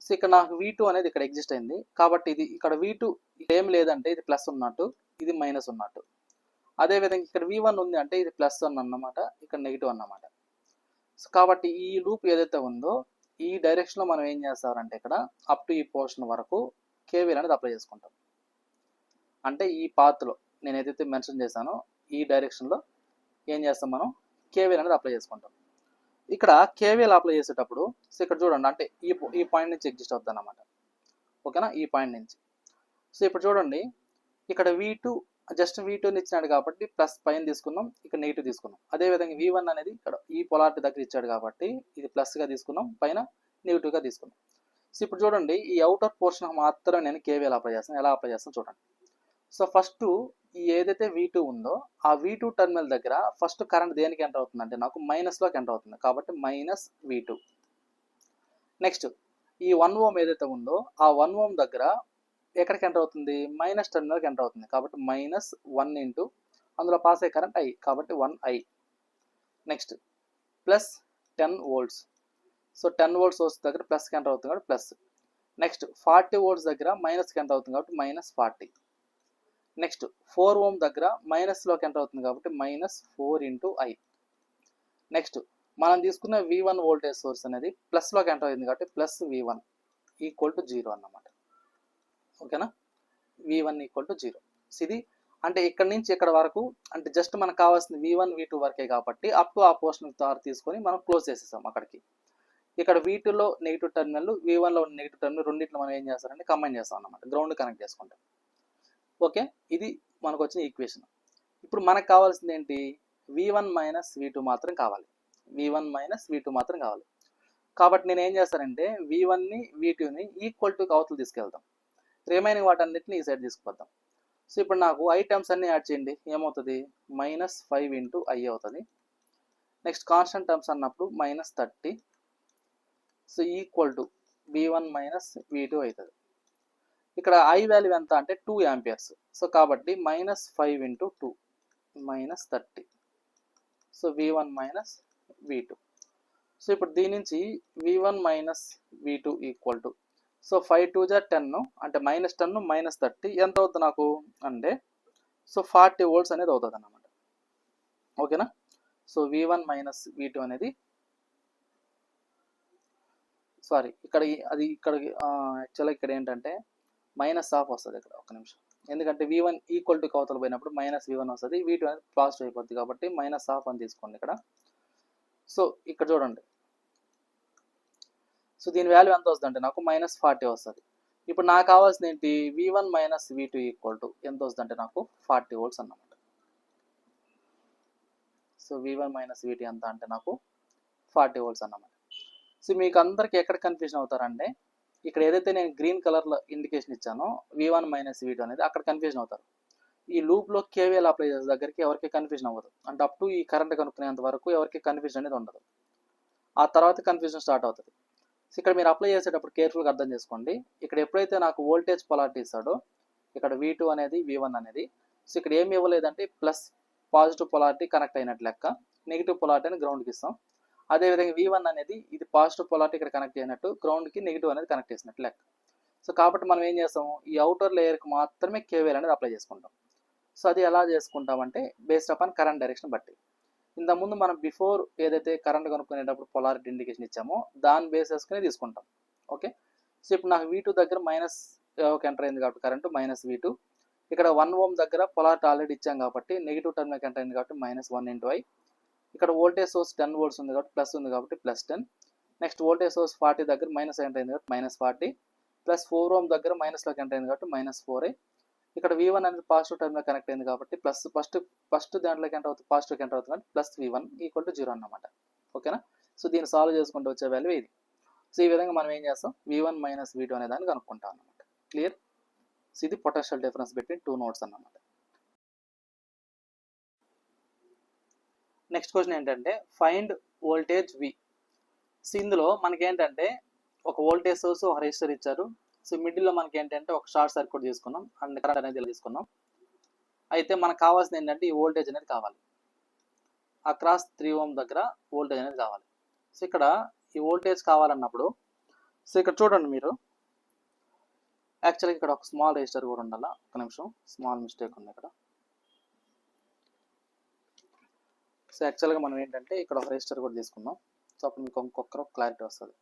సో ఇక్కడ నాకు V2 అనేది ఇక్కడ ఎగ్జిస్ట్ అయింది కాబట్టి ఇది ఇక్కడ V2 ఏం లేదంటే ఇది ప్లస్ ఉన్నట్టు, ఇది మైనస్ ఉన్నట్టు. అదేవిధంగా ఇక్కడ V1 ఉంది అంటే ఇది ప్లస్ అన్నమాట, ఇక్కడ నెగిటివ్ అన్నమాట. సో కాబట్టి ఈ లూప్ ఏదైతే ఉందో ఈ డైరెక్షన్లో మనం ఏం చేస్తామంటే ఇక్కడ అప్ టు ఈ పోర్షన్ వరకు కేవీఎల్ అనేది అప్లై చేసుకుంటాం. అంటే ఈ పాత్లో నేను ఏదైతే మెన్షన్ చేశానో ఈ డైరెక్షన్లో ఏం చేస్తాం మనం కేవీఎల్ అనేది అప్లై చేసుకుంటాం. ఇక్కడ కేవీఎల్ అప్లై చేసేటప్పుడు సో ఇక్కడ చూడండి అంటే ఈ పాయింట్ నుంచి ఎగ్జిస్ట్ అవుతుంది అన్నమాట. ఓకేనా, ఈ పాయింట్ నుంచి. సో ఇప్పుడు చూడండి ఇక్కడ V2 జస్ట్ V2ని ఇచ్చినాడు కాబట్టి ప్లస్ పైన తీసుకున్నాం, ఇక్కడ నెగిటివ్ తీసుకున్నాం. అదేవిధంగా V1 అనేది ఇక్కడ ఈ పొలారిటీ దగ్గర ఇచ్చాడు కాబట్టి ఇది ప్లస్గా తీసుకున్నాం, పైన నెగిటివ్గా తీసుకున్నాం. సో ఇప్పుడు చూడండి ఈ అవుటర్ పోర్షన్ మాత్రం నేను కేవీఎల్ అప్లై చేస్తాను. ఎలా అప్లై చేస్తాను చూడండి. సో ఫస్ట్ ఈ ఏదైతే V2 ఉందో ఆ V2 టర్మినల్ దగ్గర ఫస్ట్ కరెంట్ దేనికి ఎంటర్ అవుతుంది అంటే నాకు మైనస్లోకి ఎంటర్ అవుతుంది కాబట్టి -V2. నెక్స్ట్ ఈ 1 ohm ఏదైతే ఉందో ఆ 1 ohm దగ్గర ఎక్కడికి ఎంటర్ అవుతుంది మైనస్ టర్మినల్కి ఎంటర్ అవుతుంది కాబట్టి -1 ఇంటూ అందులో పాస్ అయ్యే కరెంట్ I కాబట్టి 1I. Next plus 10 volts. So 10 volts source దగ్గర ప్లస్కి ఎంటర్ అవుతుంది కాబట్టి ప్లస్. నెక్స్ట్ 40 volts దగ్గర మైనస్కి ఎంటర్ అవుతుంది కాబట్టి -40. నెక్స్ట్ 4 ohm దగ్గర మైనస్లోకి ఎంటర్ అవుతుంది కాబట్టి -4 ఇంటూ I. నెక్స్ట్ మనం తీసుకున్న V1 వోల్టేజ్ సోర్స్ అనేది ప్లస్లోకి ఎంటర్ అయింది కాబట్టి ప్లస్ V1 =0 అన్నమాట. ఓకేనా, V1 =0. ఇది అంటే ఇక్కడ నుంచి ఇక్కడ వరకు అంటే జస్ట్ మనకు కావాల్సింది V1 V2 వరకే కాబట్టి అప్ టు ఆ పోర్షన్ తీసుకొని మనం క్లోజ్ చేసేసాం అక్కడికి. ఇక్కడ V2లో నెగిటివ్ టర్మినల్, V1లో నెగిటివ్ టర్మినల్ రెండింటిని మనం ఏం చేస్తారంటే కంబైన్ చేస్తాం అన్నమాట, గ్రౌండ్ కనెక్ట్ చేసుకుంటాం. ఓకే, ఇది మనకు వచ్చిన ఈక్వేషన్. ఇప్పుడు మనకు కావాల్సింది ఏంటి, v1 మైనస్ v2 మాత్రం కావాలి. v1 మైనస్ v2 మాత్రం కావాలి. కాబట్టి నేను ఏం చేస్తానంటే v1ని v2ని ఈక్వల్ టు అవతలు తీసుకెళ్తాం, రిమైనింగ్ వాటన్నిటిని ఈ సైడ్ తీసుకుపోతాం. సో ఇప్పుడు నాకు ఐ టర్మ్స్ అన్ని యాడ్ చేయండి, ఏమవుతుంది, -5 ఇంటూ ఐ అవుతుంది. నెక్స్ట్ కాన్స్టెంట్ టర్మ్స్ అన్నప్పుడు -30. So equal to v1 minus v2 అవుతుంది. ఇక్కడ ఐ వాల్యూ ఎంత అంటే 2 యాంపియర్స్. సో కాబట్టి -5 into 2 -30. So v1 minus v2. So ఇప్పుడు దీని నుంచి v1 minus v2 equal to, so 5 2 జా 10, అంటే -10 -30 ఎంత అవుతుంది నాకు అంటే, సో 40 volts అనేది అవుతుంది అన్నమాట. ఓకేనా. సో v1 మైనస్ v2 అనేది, సారీ ఇక్కడ ఇక్కడ యాక్చువల్గా ఇక్కడ ఏంటంటే -1/2 వస్తుంది ఇక్కడ, ఒక నిమిషం. ఎందుకంటే v1 ఈక్వల్ టు అవతల పోయినప్పుడు -v1 వస్తుంది, v2 అనేది పాజిటివ్ అయిపోద్ది కాబట్టి -1/2 అని తీసుకోండి ఇక్కడ. సో ఇక్కడ చూడండి, సో దీని వాల్యూ ఎంత వస్తుంది అంటే నాకు -40 వస్తుంది. ఇప్పుడు నాకు కావాల్సింది ఏంటి, v1 minus v2 equal to ఎంత వస్తుంది అంటే నాకు 40 volts అన్నమాట. సో v1 మైనస్ v2 ఎంత అంటే నాకు 40 volts అన్నమాట. సో మీకు అందరికి ఎక్కడ కన్ఫ్యూజన్ అవుతారంటే, ఇక్కడ ఏదైతే నేను గ్రీన్ కలర్లో ఇండికేషన్ ఇచ్చానో v1 మైనస్ v2 అనేది, అక్కడ కన్ఫ్యూజన్ అవుతారు. ఈ లూప్లో కేవీఎల్ అప్లై చేసే దగ్గరికి ఎవరికి కన్ఫ్యూజన్ అవ్వదు, అంటే అప్ టు ఈ కరెంట్ కనుక్కునేంత వరకు ఎవరికి కన్ఫ్యూజన్ అనేది ఉండదు. ఆ తర్వాత కన్ఫ్యూజన్ స్టార్ట్ అవుతుంది. సో ఇక్కడ మీరు అప్లై చేసేటప్పుడు కేర్ఫుల్గా అర్థం చేసుకోండి. ఇక్కడ ఎప్పుడైతే నాకు వోల్టేజ్ పొలారిటీ ఇస్తాడో, ఇక్కడ v2 అనేది v1 అనేది, సో ఇక్కడ ఏమి ఇవ్వలేదంటే ప్లస్ పాజిటివ్ పొలారిటీ కనెక్ట్ అయినట్టు లెక్క, నెగిటివ్ పొలారిటీ అని గ్రౌండ్కి ఇస్తాం. అదేవిధంగా v1 అనేది ఇది పాజిటివ్ పొలారిటీ ఇక్కడ కనెక్ట్ అయినట్టు, గ్రౌండ్కి నెగిటివ్ అనేది కనెక్ట్ చేసినట్టు లెక్క. సో కాబట్టి మనం ఏం చేస్తాం, ఈ అవుటర్ లేయర్కి మాత్రమే కేవీఎల్ అనేది అప్లై చేసుకుంటాం. సో అది ఎలా చేసుకుంటామంటే బేస్డ్ అపాన్ కరెంట్ డైరెక్షన్ బట్టి. ఇంతకుముందు మనం బిఫోర్ ఏదైతే కరెంట్ కనుక్కునేటప్పుడు పొలారిటీ ఇండికేషన్ ఇచ్చామో దాన్ని బేస్ చేసుకుని తీసుకుంటాం. ఓకే. సో ఇప్పుడు నాకు v2 దగ్గర మైనస్ ఎంటర్ అయింది కాబట్టి కరెంటు -v2, ఇక్కడ 1 ohm దగ్గర పొలారిటీ ఆల్రెడీ ఇచ్చాం కాబట్టి నెగిటివ్ టర్మ్లోకి ఎంటర్ అయింది కాబట్టి -1 ఇంటూ ఐ. ఇక్కడ వోల్టేజ్ సోర్స్ 10 volts ఉంది కాబట్టి ప్లస్ ఉంది కాబట్టి +10. నెక్స్ట్ వోల్టేజ్ సోర్స్ 40 దగ్గర మైనస్ ఎంటర్ అయింది కాబట్టి -40, ప్లస్ 4 ohm దగ్గర మైనస్లోకి ఎంటర్ అయింది కాబట్టి -4i. ఇక్కడ v1 అనేది పాజిటివ్ టర్మ్లో కనెక్ట్ అయింది కాబట్టి ప్లస్ ఫస్ట్ దాంట్లోకి ఎంటర్ అవుతుంది, పాజిటివ్కి ఎంటర్ అవుతుంది కాబట్టి +v1 ఈక్వల్ టు 0 అన్నమాట. ఓకేనా. సో దీన్ని సాల్వ్ చేసుకుంటూ వచ్చే వాల్యూ ఇది. సో ఈ విధంగా మనం ఏం చేస్తాం, v1 మైనస్ v2 అనే దాన్ని కనుక్కుంటాం అన్నమాట. క్లియర్. సో ఇది పొటెన్షియల్ డిఫరెన్స్ బిట్వీన్ 2 nodes అన్నమాట. నెక్స్ట్ క్వశ్చన్ ఏంటంటే ఫైండ్ వోల్టేజ్ v. సో ఇందులో మనకి ఏంటంటే ఒక వోల్టేజ్ సోర్స్, ఒక రెసిస్టర్ ఇచ్చారు. సో మిడిల్లో మనకి ఏంటంటే ఒక షార్ట్ సర్క్యూట్ తీసుకున్నాం అండ్ కరెంట్ అనేది తీసుకున్నాం. అయితే మనకు కావాల్సింది ఏంటంటే ఈ వోల్టేజ్ అనేది కావాలి, అక్రాస్ 3 ohm దగ్గర వోల్టేజ్ అనేది కావాలి. సో ఇక్కడ ఈ వోల్టేజ్ కావాలన్నప్పుడు, సో ఇక్కడ చూడండి మీరు, యాక్చువల్గా ఇక్కడ ఒక స్మాల్ రెసిస్టర్ కూడా ఉండాలి. ఒక నిమిషం, స్మాల్ మిస్టేక్ ఉంది ఇక్కడ. సో యాక్చువల్గా మనం ఏంటంటే ఇక్కడ ఒక రెసిస్టర్ కూడా తీసుకుందాం. సో అప్పుడు మీకు ఇంకొక క్లారిటీ వస్తుంది.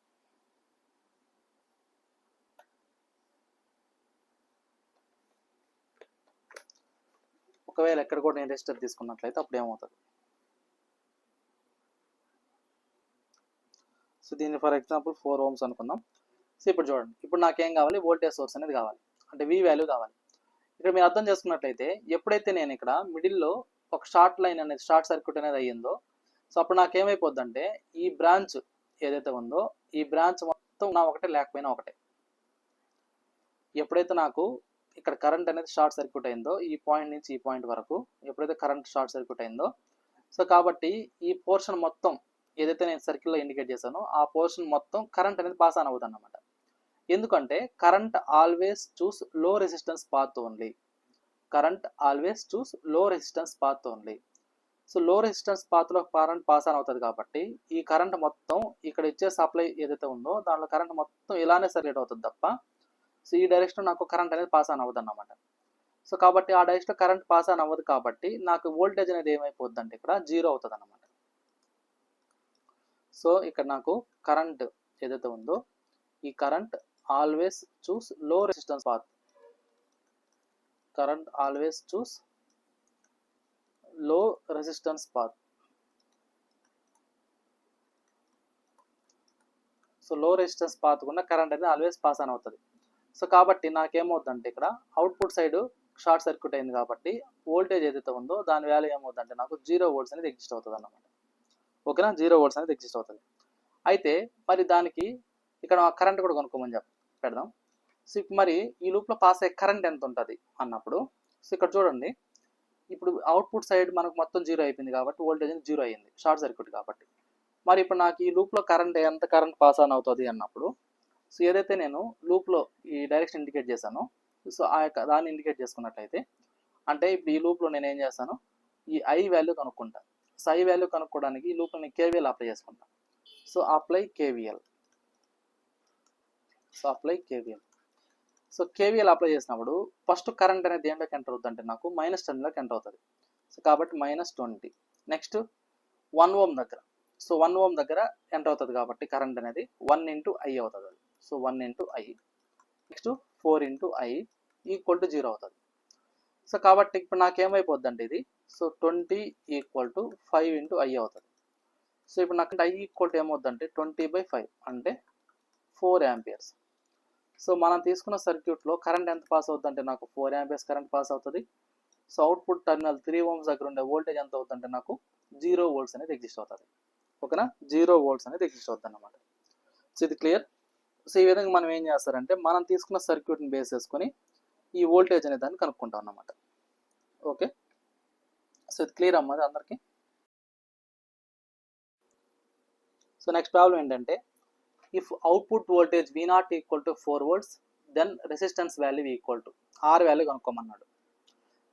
ఒకవేళ ఎక్కడ కూడా నేను రెసిస్టర్ తీసుకున్నట్లయితే అప్పుడు ఏమవుతుంది, సో దీన్ని ఫర్ ఎగ్జాంపుల్ 4 ohms అనుకుందాం. సో ఇప్పుడు చూడండి, ఇప్పుడు నాకేం కావాలి, వోల్టేజ్ సోర్స్ అనేది కావాలి, అంటే v వాల్యూ కావాలి. ఇక్కడ మీరు అర్థం చేసుకున్నట్లయితే ఎప్పుడైతే నేను ఇక్కడ మిడిల్లో ఒక షార్ట్ లైన్ అనేది, షార్ట్ సర్క్యూట్ అనేది అయ్యిందో, సో అప్పుడు నాకేమైపోద్ది అంటే ఈ బ్రాంచ్ ఏదైతే ఉందో ఈ బ్రాంచ్ మొత్తం నా ఒకటే లేకపోయినా ఒకటే. ఎప్పుడైతే నాకు ఇక్కడ కరెంట్ అనేది షార్ట్ సర్క్యూట్ అయిందో, ఈ పాయింట్ నుంచి ఈ పాయింట్ వరకు ఎప్పుడైతే కరెంట్ షార్ట్ సర్క్యూట్ అయిందో, సో కాబట్టి ఈ పోర్షన్ మొత్తం ఏదైతే నేను సర్కిల్లో ఇండికేట్ చేశానో ఆ పోర్షన్ మొత్తం కరెంట్ అనేది పాస్ ఆన్ అవుతుంది అన్నమాట. ఎందుకంటే కరెంట్ ఆల్వేస్ చూస్ లో resistance path only, current always చూస్ లో రెసిస్టెన్స్ పాత్ ఓన్లీ. సో లో రెసిస్టెన్స్ పాత్లో కరెంట్ పాస్ ఆన్ అవుతుంది కాబట్టి ఈ కరెంట్ మొత్తం ఇక్కడ ఇచ్చే సప్లై ఏదైతే ఉందో దాంట్లో కరెంట్ మొత్తం ఇలానే సర్క్యులేట్ అవుతుంది తప్ప, సో ఈ డైరెక్షన్ నాకు కరెంట్ అనేది పాస్ ఆన్ అవ్వదు అన్నమాట. సో కాబట్టి ఆ డైరెక్షన్ కరెంట్ పాస్ ఆన్ అవ్వదు కాబట్టి నాకు వోల్టేజ్ అనేది ఏమైపోద్ది అంటే ఇక్కడ 0 అవుతుంది అన్నమాట. సో ఇక్కడ నాకు కరెంట్ ఏదైతే ఉందో ఈ కరెంట్ ఆల్వేస్ చూస్ లో రెసిస్టెన్స్ పాత్, కరెంట్ ఆల్వేస్ చూస్ లో రెసిస్టెన్స్ పాత్. సో లో రెసిస్టెన్స్ పాత్ కూడా కరెంట్ అనేది ఆల్వేస్ పాస్ ఆన్ అవుతుంది. సో కాబట్టి నాకేమవుతుందంటే ఇక్కడ అవుట్పుట్ సైడ్ షార్ట్ సర్క్యూట్ అయింది కాబట్టి వోల్టేజ్ ఏదైతే ఉందో దాని వాల్యూ ఏమవుతుందంటే నాకు 0 వోల్ట్స్ అనేది ఎగ్జిస్ట్ అవుతుంది అన్నమాట. ఓకేనా, 0 వోల్ట్స్ అనేది ఎగ్జిస్ట్ అవుతుంది. అయితే మరి దానికి ఇక్కడ కరెంట్ కూడా కొనుక్కోమని పెడదాం. సో మరి ఈ లూప్లో పాస్ అయ్యే కరెంట్ ఎంత ఉంటుంది అన్నప్పుడు, సో ఇక్కడ చూడండి, ఇప్పుడు అవుట్పుట్ సైడ్ మనకు మొత్తం 0 అయిపోయింది కాబట్టి వోల్టేజ్ అనేది 0 అయ్యింది షార్ట్ సర్క్యూట్ కాబట్టి. మరి ఇప్పుడు నాకు ఈ లూప్లో కరెంట్ ఎంత కరెంట్ పాస్ ఆన్ అవుతుంది అన్నప్పుడు, సో ఏదైతే నేను లూప్లో ఈ డైరెక్షన్ ఇండికేట్ చేశానో, సో ఆ యొక్క దాన్ని ఇండికేట్ చేసుకున్నట్లయితే, అంటే ఇప్పుడు ఈ లూప్లో నేను ఏం చేస్తాను, ఈ ఐ వాల్యూ కనుక్కుంటాను. సో ఐ వాల్యూ కనుక్కోవడానికి ఈ లూప్లో నేను కేవీఎల్ అప్లై చేసుకుంటాను. So apply KVL. So KVL apply చేసినప్పుడు ఫస్ట్ కరెంట్ అనేది దేంట్లోకి ఎంటర్ అవుతుంది అంటే నాకు -10లోకి ఎంటర్ అవుతుంది. సో కాబట్టి -20. నెక్స్ట్ 1 ఓం దగ్గర, సో 1 ఓం దగ్గర ఎంటర్ అవుతుంది కాబట్టి కరెంట్ అనేది 1 × I అవుతుంది. So 1 × I. నెక్స్ట్ 4 × I = 0 అవుతుంది. సో కాబట్టి ఇప్పుడు నాకేమైపోద్ది అంటే ఇది, సో 20 = 5 × I అవుతుంది. సో ఇప్పుడు నాకు I = ఏమవుద్దంటే 20/5 అంటే 4 ఆంపియర్స్. సో మనం తీసుకున్న సర్క్యూట్లో కరెంట్ ఎంత పాస్ అవుతుంది అంటే నాకు 4 ఆంపియర్స్ కరెంట్ పాస్ అవుతుంది. సో అవుట్పుట్ టర్మినల్ 3 ఓమ్స్ దగ్గర ఉండే వోల్టేజ్ ఎంత అవుతుందంటే నాకు 0 వోల్ట్స్ అనేది ఎగ్జిస్ట్ అవుతుంది. ఓకేనా, 0 వోల్ట్స్ అనేది ఎగ్జిస్ట్ అవుతుంది అన్నమాట. సో ఇది క్లియర్. సో ఈ విధంగా మనం ఏం చేస్తారంటే మనం తీసుకున్న సర్క్యూట్ని బేస్ చేసుకొని ఈ వోల్టేజ్ అనే దాన్ని కనుక్కుంటాం అన్నమాట. ఓకే, సో ఇది క్లియర్ అమ్మది అందరికీ. సో నెక్స్ట్ ప్రాబ్లం ఏంటంటే, if output voltage V0 = 4 volts, then resistance value R value కనుక్కోమన్నాడు.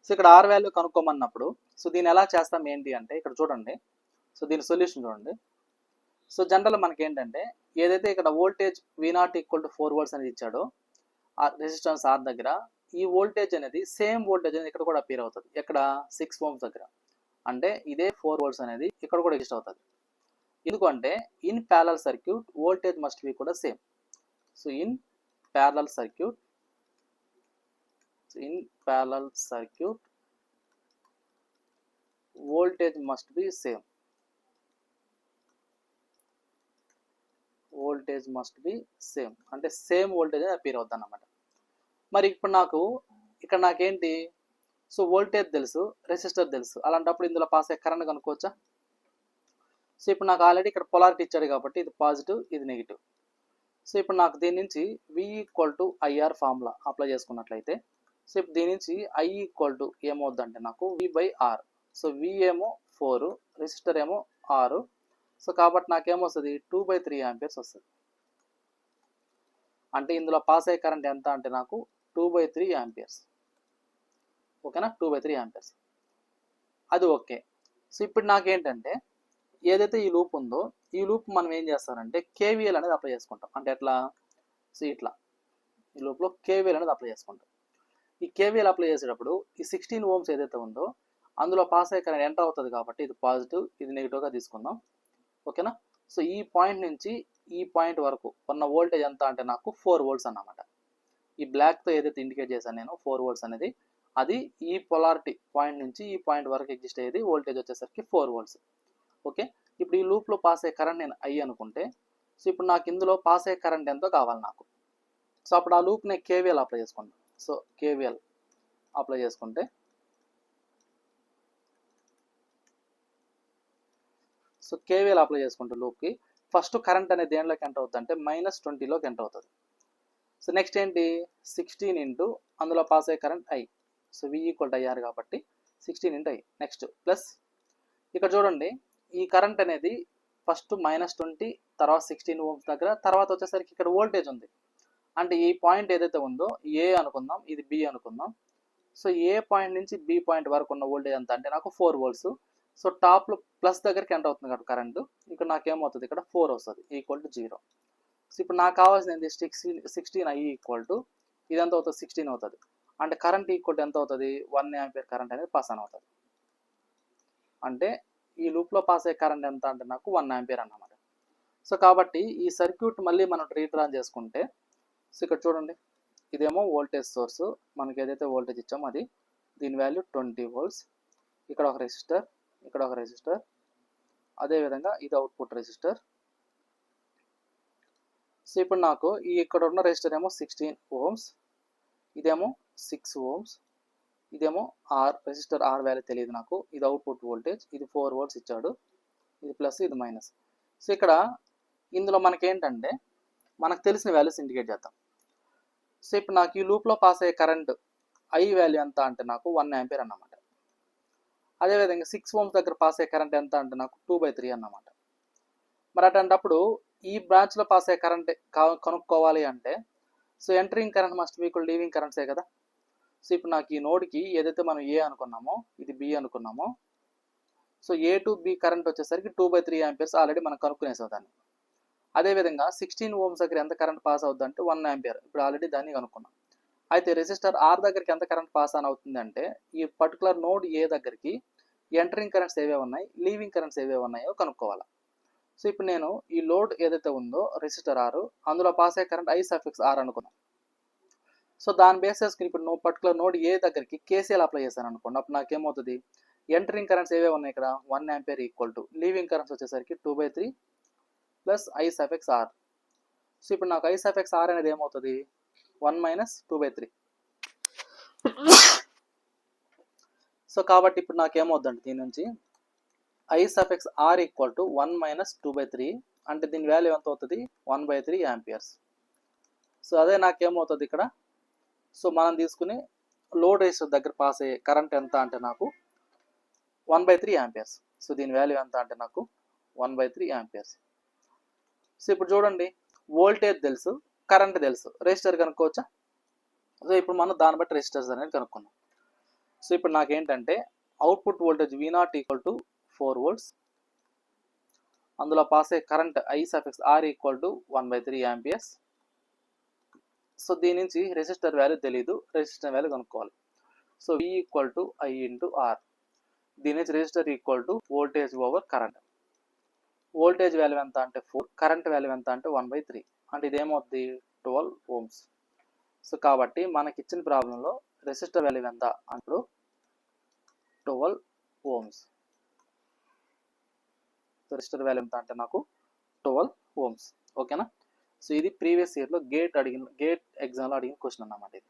సో ఇక్కడ R వాల్యూ కనుక్కోమన్నప్పుడు, సో దీన్ని ఎలా చేస్తాం ఏంటి అంటే ఇక్కడ చూడండి, సో దీని సొల్యూషన్ చూడండి. సో జనరల్ మనకి ఏంటంటే, ఏదైతే ఇక్కడ వోల్టేజ్ V0 = 4 volts అనేది ఇచ్చాడో ఆ రెసిస్టెన్స్ R దగ్గర, ఈ వోల్టేజ్ అనేది సేమ్ వోల్టేజ్ అనేది ఇక్కడ కూడా అపీర్ అవుతుంది. ఇక్కడ 6 ohms దగ్గర, అంటే ఇదే 4 volts అనేది ఇక్కడ కూడా ఎగ్జిస్ట్ అవుతుంది. ఎందుకంటే in parallel circuit voltage must be కూడా same. So in parallel circuit voltage must be same. అంటే సేమ్ వోల్టేజ్ అపీర్ అవుతుంది అన్నమాట. మరి ఇప్పుడు ఇక్కడ నాకేంటి, సో వోల్టేజ్ తెలుసు, రెసిస్టర్ తెలుసు, అలాంటప్పుడు ఇందులో పాస్ అయ్యే కరెంట్ కనుక్కోవచ్చా? సో ఇప్పుడు నాకు ఆల్రెడీ ఇక్కడ పొలారిటీ ఇచ్చాడు కాబట్టి ఇది పాజిటివ్, ఇది నెగిటివ్. సో ఇప్పుడు నాకు దీని నుంచి V = IR ఫార్ములా అప్లై చేసుకున్నట్లయితే, సో ఇప్పుడు దీని నుంచి I = ఏమవుద్దంటే నాకు V/R. సో V ఏమో 4, రెసిస్టర్ ఏమో 6. సో కాబట్టి నాకేమొస్తుంది 2/3 ఆంపియర్స్ వస్తుంది. అంటే ఇందులో పాస్ అయ్యే కరెంట్ ఎంత అంటే నాకు 2/3 ఆంపియర్స్. ఓకేనా, 2/3 ఆంపియర్స్. అది ఓకే. సో ఇప్పుడు నాకేంటంటే, ఏదైతే ఈ లూప్ ఉందో ఈ లూప్ మనం ఏం చేస్తారంటే కేవీఎల్ అనేది అప్లై చేసుకుంటాం. అంటే ఎట్లా, సో ఇట్లా ఈ లూప్లో కేవీఎల్ అనేది అప్లై చేసుకుంటాం. ఈ కేవీఎల్ అప్లై చేసేటప్పుడు ఈ 16 ohms ఏదైతే ఉందో అందులో పాస్ అయ్యే కరెంట్ ఎంటర్ అవుతుంది కాబట్టి ఇది పాజిటివ్, ఇది నెగిటివ్గా తీసుకుందాం. ఓకేనా, సో ఈ పాయింట్ నుంచి ఈ పాయింట్ వరకు ఉన్న వోల్టేజ్ ఎంత అంటే నాకు 4 volts అన్నమాట. ఈ బ్లాక్తో ఏదైతే ఇండికేట్ చేశాను నేను 4 volts అనేది, అది ఈ పొలారిటీ పాయింట్ నుంచి ఈ పాయింట్ వరకు ఎగ్జిస్ట్ అయ్యేది వోల్టేజ్ వచ్చేసరికి 4 volts. ఓకే, ఇప్పుడు ఈ లూప్లో పాస్ అయ్యే కరెంట్ నేను I అనుకుంటే, సో ఇప్పుడు నాకు ఇందులో పాస్ అయ్యే కరెంట్ ఎంతో కావాలి నాకు. సో అప్పుడు ఆ లూప్ నేను కేవీఎల్ అప్లై చేసుకుంటాను. సో కేవీఎల్ అప్లై చేసుకుంటే, సో కేవీఎల్ అప్లై చేసుకుంటే లూప్కి ఫస్ట్ కరెంట్ అనేది దేనిలోకి ఎంటర్ అవుతుంది అంటే -20లోకి ఎంటర్ అవుతుంది. సో నెక్స్ట్ ఏంటి 16 ఇంటూ అందులో పాస్ అయ్యే current I. So V = IR కాబట్టి 16 × I. నెక్స్ట్ ప్లస్ ఇక్కడ చూడండి, ఈ కరెంట్ అనేది ఫస్ట్ -20, తర్వాత 16 ohms దగ్గర, తర్వాత వచ్చేసరికి ఇక్కడ వోల్టేజ్ ఉంది. అంటే ఈ పాయింట్ ఏదైతే ఉందో A అనుకుందాం, ఇది B అనుకుందాం. సో ఏ పాయింట్ నుంచి B పాయింట్ వరకు ఉన్న వోల్టేజ్ ఎంత అంటే నాకు 4 volts. సో టాప్లో ప్లస్ దగ్గరికి ఎంటర్ అవుతుంది కాబట్టి కరెంటు, ఇక్కడ నాకేమవుతుంది, ఇక్కడ 4 వస్తుంది =0. సో ఇప్పుడు నాకు కావాల్సింది 16 I = ఇదంతా అవుతుంది 16 అవుతుంది. అంటే కరెంట్ ఈక్వల్ ఎంత అవుతుంది, 1 ఆంపియర్ కరెంట్ అనేది పాస్ ఆన్ అవుతుంది. అంటే ఈ లూప్లో పాస్ అయ్యే కరెంట్ ఎంత అంటే నాకు 1 ఆంపియర్ అన్నమాట. సో కాబట్టి ఈ సర్క్యూట్ మళ్ళీ మనం రీడ్రా చేసుకుంటే, సో ఇక్కడ చూడండి, ఇదేమో వోల్టేజ్ సోర్సు, మనకి ఏదైతే వోల్టేజ్ ఇచ్చామో అది, దీని వాల్యూ 20 volts. ఇక్కడ ఒక రెసిస్టర్, ఇక్కడ ఒక రెసిస్టర్, అదేవిధంగా ఇది అవుట్పుట్ రెసిస్టర్. సో ఇప్పుడు నాకు ఈ ఇక్కడ ఉన్న రెసిస్టర్ ఏమో 16 ohms, ఇదేమో 6 ohms, ఇదేమో ఆర్, రెసిస్టర్ ఆర్ వాల్యూ తెలియదు నాకు. ఇది అవుట్పుట్ వోల్టేజ్, ఇది 4 volts ఇచ్చాడు, ఇది ప్లస్ ఇది మైనస్. సో ఇక్కడ ఇందులో మనకేంటంటే మనకు తెలిసిన వాల్యూస్ ఇండికేట్ చేద్దాం. సో ఇప్పుడు నాకు ఈ లూప్లో పాస్ అయ్యే కరెంట్ ఐ వాల్యూ ఎంత అంటే నాకు 1 ఆంపియర్ అన్నమాట. అదేవిధంగా 6 ohms దగ్గర పాస్ అయ్యే కరెంట్ ఎంత అంటే నాకు 2/3 అన్నమాట. మరి అటువంటిప్పుడు ఈ బ్రాంచ్లో పాస్ అయ్యే కరెంట్ కనుక్కోవాలి అంటే so entering current must be equal leaving కరెంట్సే కదా. సో ఇప్పుడు నాకు ఈ నోడ్కి ఏదైతే మనం ఏ అనుకున్నామో ఇది బి అనుకున్నామో, so A to B current వచ్చేసరికి 2/3 ఆంపియర్స్ ఆల్రెడీ మనం కనుక్కునేసాం దాన్ని. అదేవిధంగా 16 ohms దగ్గర ఎంత కరెంట్ పాస్ అవుతుంది అంటే 1 ఆంపియర్, ఇప్పుడు ఆల్రెడీ దాన్ని కనుక్కున్నాం. అయితే రెసిస్టర్ ఆర్ దగ్గరికి ఎంత కరెంట్ పాస్ ఆన్ అవుతుంది అంటే ఈ పర్టికులర్ నోడ్ ఏ దగ్గరికి ఎంటరింగ్ కరెంట్స్ ఏవే ఉన్నాయి, లీవింగ్ కరెంట్స్ ఏవే ఉన్నాయో కనుక్కోవాలి. సో ఇప్పుడు నేను ఈ లోడ్ ఏదైతే ఉందో రెసిస్టర్ ఆర్, అందులో పాస్ అయ్యే కరెంట్ ఐ సఫిక్స్ ఆర్ అనుకున్నాం. సో దాని బేసిస్ ఇప్పుడు పర్టికులర్ నోడ్ ఏ దగ్గరికి కేసీఎల్ అప్లై చేశాను అనుకోండి, అప్పుడు నాకేమవుతుంది, ఎంటరింగ్ కరెంట్స్ ఏవే ఉన్నాయి ఇక్కడ 1 ampere equal to leaving currents వచ్చేసరికి 2/3 plus I suffix R. So ఇప్పుడు నాకు ఐ సఫిక్స్ ఆర్ అనేది ఏమవుతుంది, 1 మైనస్ 2/3. సో కాబట్టి ఇప్పుడు నాకేమవుతుందండి దీని నుంచి I suffix R equal to 1 minus 2/3 అంటే దీని వాల్యూ ఎంత అవుతుంది, 1/3 ఆంపియర్స్. సో అదే నాకేమవుతుంది ఇక్కడ, సో మనం తీసుకుని లోడ్ రెసిస్టర్ దగ్గర పాస్ అయ్యే కరెంట్ ఎంత అంటే నాకు 1/3 ఆంపియర్స్. సో దీని వాల్యూ ఎంత అంటే నాకు 1/3 ఆంపియర్స్. సో ఇప్పుడు చూడండి, వోల్టేజ్ తెలుసు, కరెంట్ తెలుసు, రెసిస్టర్ కనుక్కోవచ్చా? సో ఇప్పుడు మనం దాన్ని బట్టి రెసిస్టర్స్ అనేది కనుక్కున్నాం. సో ఇప్పుడు నాకేంటంటే output voltage V0 equal to 4 volts, అందులో పాస్ అయ్యే current I suffix R equal to 1/3 amperes. So దీని నుంచి రెసిస్టర్ వాల్యూ తెలీదు, రెసిస్టర్ వాల్యూ కనుక్కోవాలి. So V equal to I into R. దీని నుంచి resistor equal to voltage over current. Voltage value ఎంత అంటే 4, కరెంట్ వాల్యూ ఎంత అంటే 1/3, అంటే ఇదేమవుతుంది 12 ohms. సో కాబట్టి మనకి ఇచ్చిన ప్రాబ్లంలో రెసిస్టర్ వాల్యూ ఎంత అంటే 12 ohms. సో రెసిస్టర్ వాల్యూ ఎంత అంటే నాకు 12 ohms. ఓకేనా. సో ఇది ప్రీవియస్ ఇయర్లో గేట్ ఎగ్జామ్లో అడిగిన క్వశ్చన్ అన్నమాట ఇది.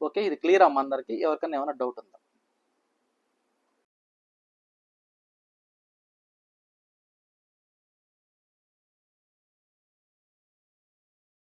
ఓకే, ఇది క్లియర్ అమ్మ అందరికీ? ఎవరికైనా ఏమైనా డౌట్ ఉందా?